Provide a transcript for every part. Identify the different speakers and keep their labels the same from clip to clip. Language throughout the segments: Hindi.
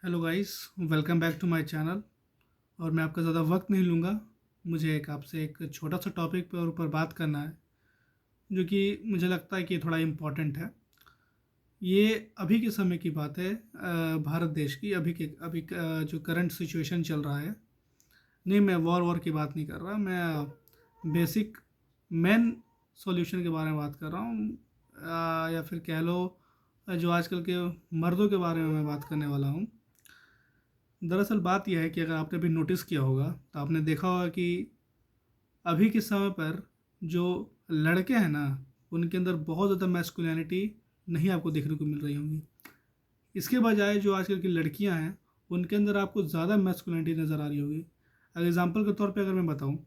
Speaker 1: Hello guys, welcome back to my channel. और मैं आपका ज़्यादा वक्त नहीं लूँगा। मुझे आपसे एक छोटा सा टॉपिक पर ऊपर बात करना है, जो कि मुझे लगता है कि ये थोड़ा इम्पोर्टेंट है। ये अभी के समय की बात है, भारत देश की जो करंट सिचुएशन चल रहा है। नहीं, मैं वॉर की बात नहीं कर रहा, मैं बेसिक मेन सॉल्यूशन के बारे में बात कर रहा हूँ। या फिर कह लो, जो आजकल के मर्दों के बारे में मैं बात करने वाला हूँ। दरअसल बात यह है कि अगर आपने भी नोटिस किया होगा तो आपने देखा होगा कि अभी के समय पर जो लड़के हैं ना, उनके अंदर बहुत ज़्यादा मैस्कुलिनिटी नहीं आपको देखने को मिल रही होंगी। इसके बजाय जो आजकल की लड़कियां हैं, उनके अंदर आपको ज़्यादा मैस्कुलिनिटी नज़र आ रही होगी। अगर एग्जांपल के तौर पे अगर मैं बताऊं,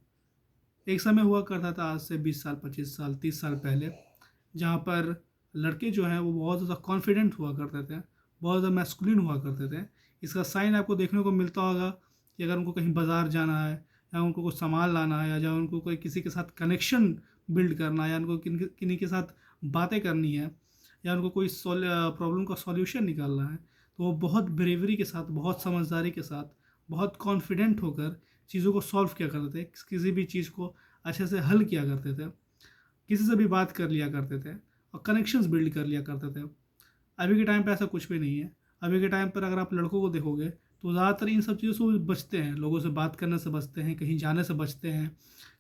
Speaker 1: एक समय हुआ करता था, आज से 20 साल 25 साल 30 साल पहले, जहाँ पर लड़के जो हैं वो बहुत ज़्यादा कॉन्फिडेंट हुआ करते थे, बहुत ज़्यादा मैस्कुलिन हुआ करते थे। इसका साइन आपको देखने को मिलता होगा कि अगर उनको कहीं बाज़ार जाना है, या उनको कुछ सामान लाना है, या जब उनको कोई किसी के साथ कनेक्शन बिल्ड करना है, या उनको किन्हीं के साथ बातें करनी है, या उनको कोई प्रॉब्लम का सॉल्यूशन निकालना है, तो वो बहुत ब्रेवरी के साथ, बहुत समझदारी के साथ, बहुत कॉन्फिडेंट होकर चीज़ों को सॉल्व किया करते थे। किसी भी चीज़ को अच्छे से हल किया करते थे, किसी से भी बात कर लिया करते थे, और कनेक्शंस बिल्ड कर लिया करते थे। अभी के टाइम पे ऐसा कुछ भी नहीं है। अभी के टाइम पर अगर आप लड़कों को देखोगे तो ज़्यादातर इन सब चीज़ों से वो बचते हैं, लोगों से बात करने से बचते हैं, कहीं जाने से बचते हैं,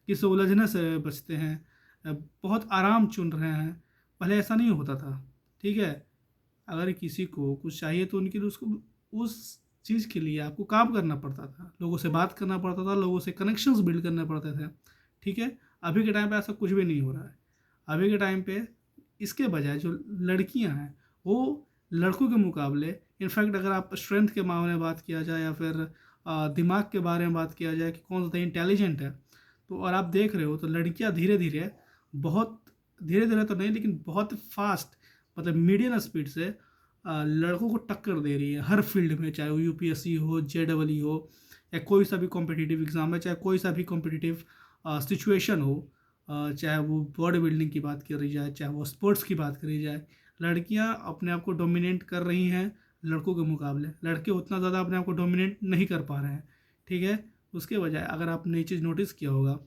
Speaker 1: किसी से उलझने से बचते हैं, बहुत आराम चुन रहे हैं। पहले ऐसा नहीं होता था, ठीक है। अगर किसी को कुछ चाहिए तो उनके लिए उसको उस चीज़ के लिए आपको काम करना पड़ता था, लोगों से बात करना पड़ता था, लोगों से कनेक्शंस बिल्ड करने पड़ते थे, ठीक है। अभी के टाइम पे ऐसा कुछ भी नहीं हो रहा है। अभी के टाइम पे इसके बजाय जो लड़कियां हैं, वो लड़कों के मुकाबले, इनफैक्ट अगर आप स्ट्रेंथ के मामले में बात किया जाए, या फिर दिमाग के बारे में बात किया जाए कि कौन ज़्यादा इंटेलिजेंट है, तो और आप देख रहे हो तो लड़कियां धीरे धीरे, बहुत धीरे धीरे तो नहीं लेकिन बहुत फास्ट, मतलब मीडियम स्पीड से लड़कों को टक्कर दे रही है हर फील्ड में। चाहे वो यूपीएससी हो, जेडबल हो, या कोई सा भी कॉम्पिटिटिव एग्ज़ाम है, चाहे कोई सा भी कॉम्पिटिटिव सिचुएशन हो, चाहे वो बॉडी बिल्डिंग की बात करी जाए, चाहे वो स्पोर्ट्स की बात करी जाए, लड़कियां अपने आप को डोमिनेट कर रही हैं लड़कों के मुकाबले। लड़के उतना ज़्यादा अपने आप को डोमिनेट नहीं कर पा रहे हैं, ठीक है। उसके बजाय अगर आपने ये चीज़ नोटिस किया होगा,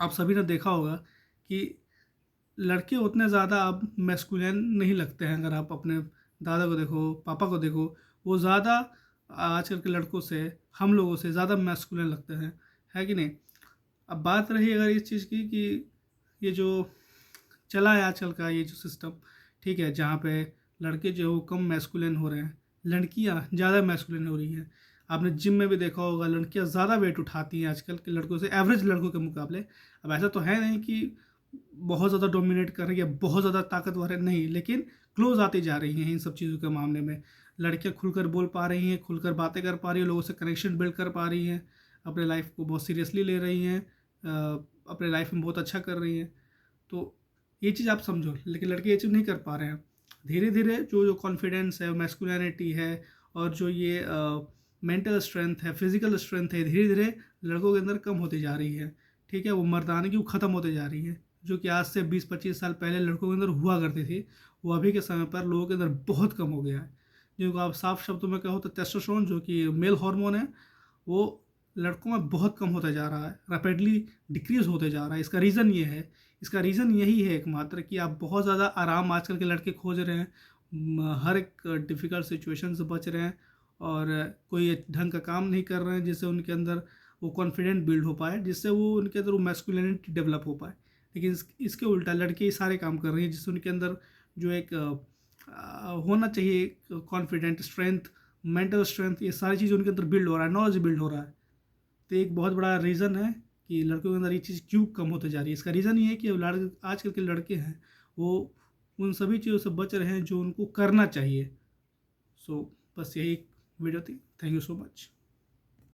Speaker 1: आप सभी ने देखा होगा कि लड़के उतने ज़्यादा अब मैस्कुलिन नहीं लगते हैं। अगर आप अपने दादा को देखो, पापा को देखो, वो ज़्यादा आजकल के लड़कों से, हम लोगों से ज़्यादा मैस्कुलिन लगते हैं, है कि नहीं। अब बात रही अगर इस चीज़ की कि ये जो चला है आजकल का ये जो सिस्टम, ठीक है, जहाँ पे लड़के जो वो कम मैस्कुलिन हो रहे हैं, लड़कियाँ ज़्यादा मैस्कुलिन हो रही हैं। आपने जिम में भी देखा होगा, लड़कियाँ ज़्यादा वेट उठाती हैं आजकल के लड़कों से, एवरेज लड़कों के मुकाबले। अब ऐसा तो है नहीं कि बहुत ज़्यादा डोमिनेट कर रही है, बहुत ज़्यादा ताकतवर है, नहीं, लेकिन क्लोज आती जा रही हैं इन सब चीज़ों के मामले में। लड़कियाँ खुलकर बोल पा रही हैं, खुलकर बातें कर पा रही हैं, लोगों से कनेक्शन बिल्ड कर पा रही हैं, अपने लाइफ को बहुत सीरियसली ले रही हैं, अपने लाइफ में बहुत अच्छा कर रही हैं। तो ये चीज़ आप समझो, लेकिन लड़के ये चीज़ नहीं कर पा रहे हैं। धीरे धीरे जो जो कॉन्फिडेंस है, मैस्कुलिनिटी है, और जो ये मेंटल स्ट्रेंथ है, फिजिकल स्ट्रेंथ है, धीरे धीरे लड़कों के अंदर कम होती जा रही है, ठीक है। वो मर्दानगी वो ख़त्म होते जा रही है, जो कि आज से 20-25 साल पहले लड़कों के अंदर हुआ करती थी, वो अभी के समय पर लोगों के अंदर बहुत कम हो गया है। जिनको आप साफ शब्दों में कहो तो टेस्टोस्टेरोन, जो कि मेल हार्मोन है, वो लड़कों में बहुत कम होता जा रहा है, रैपिडली डिक्रीज होते जा रहा है। इसका रीज़न ये है, इसका रीज़न यही है एकमात्र, कि आप बहुत ज़्यादा आराम आजकल के लड़के खोज रहे हैं, हर एक डिफ़िकल्ट सिचुएशन से बच रहे हैं, और कोई ढंग का काम नहीं कर रहे हैं जिससे उनके अंदर वो कॉन्फिडेंट बिल्ड हो पाए, जिससे वो उनके अंदर वो मैस्कुलिनिटी डेवलप हो पाए। लेकिन इसके उल्टा लड़के ये सारे काम कर रही हैं जिससे उनके अंदर जो एक होना चाहिए, कॉन्फिडेंट, स्ट्रेंथ, मेंटल स्ट्रेंथ, ये सारी चीज़ उनके अंदर बिल्ड हो रहा है, नॉलेज बिल्ड हो रहा है। तो एक बहुत बड़ा रीज़न है कि लड़कों के अंदर ये चीज़ क्यों कम होते जा रही है। इसका रीज़न ये है कि आजकल के लड़के हैं, वो उन सभी चीज़ों से बच रहे हैं जो उनको करना चाहिए। सो बस यही वीडियो थी। Thank you so much.